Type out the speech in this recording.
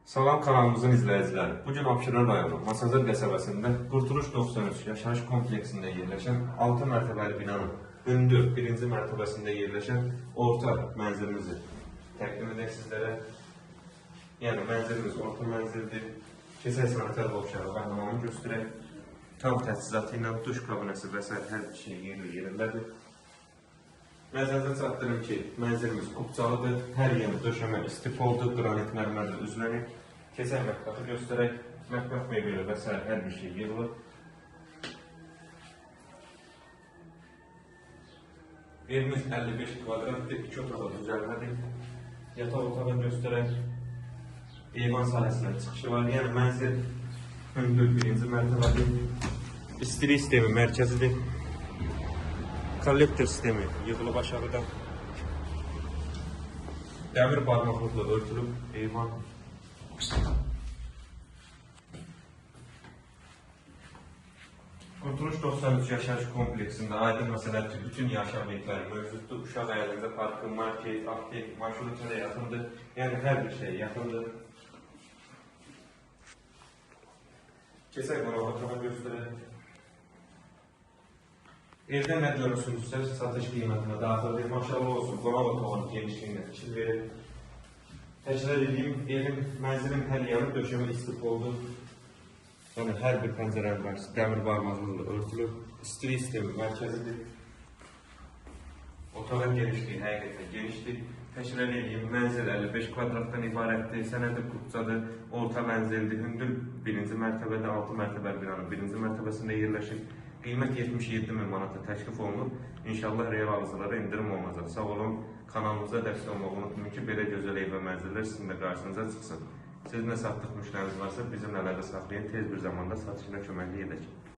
Salam kanalımızın izləyiciləri. Bugün Abşeron rayonu Masazır qəsəbəsində Qurtuluş 93 yaşayış kompleksində yerləşən 6 mərtəbəli binanın hündür 1-ci mərtəbəsində yerləşən orta mənzilimizi təqdim edək sizlərə. Yəni mənzilimiz orta mənzildir. Keçək sanitar qovşağı və hamamı göstərək. Tam təchizatı ilə duş kabinəsi və s. hər bir şey yerindədir. Nəzərinizə çatdırım ki, mənzilimiz kubcalıdır, hər yeni döşəmə istifoldur, qranit mərmərlə üzlənir. Keçək mətbəxi göstərək, mətbəx mebeli və s. hər bir şey yığılır. Evimiz 55 kvadratdır, 2 otağı düzəlmədir. Yataq otağı göstərək, eyvan sahəsindən çıxışı var, yəni mənzil hündür 1-ci mərtəbədir. İstilik sistemi mərkəzidir. Kollektor sistemi yığılıb aşağıdan. Dəmir barmaqlıqla örtülüb eyvan. Qurtuluş 93 yaşayış kompleksində aydın məsələdir ki, bütün yaşam obyektləri mövcuddur. Uşaq əyalində parkı, market, aptek, marşrut da yaxındır. Yəni hər bir şey yaxındır. Keçək qonaq otağı göstərək. Evdə nə görürsünüzsə satış qiymətinə daxildir. Maşallah olsun, qonaq otağının genişliyinə fikir verir. Təkrar edeyim, evin, mənzilin hər yanı döşəmə istifoldur. Yəni hər bir pəncərənin qarşısı dəmir barmaqlıqla örtülür. İstilik sistemi mərkəzidir. Otağın genişliyi həqiqətən genişdir. Təkrar edeyim, mənzil 55 kvadratdan ibarətdir, sənədir kubcadır, orta mənzildir, hündür 1-ci mərtəbədə 6 mərtəbəli binanın 1-ci mərtəbəsində yerləşir. Qiymət 77.000 manata təklif olunub. İnşallah real alıcılara indirim olunacaq. Sağ olun, kanalımıza dəstək olmağı unutmayın ki, belə gözəl ev və mənzillər sizin də qarşınıza çıxsın. Siz nə satdıq müştəriniz varsa bizimlə əlaqə saxlayın, tez bir zamanda satışına köməklik edək.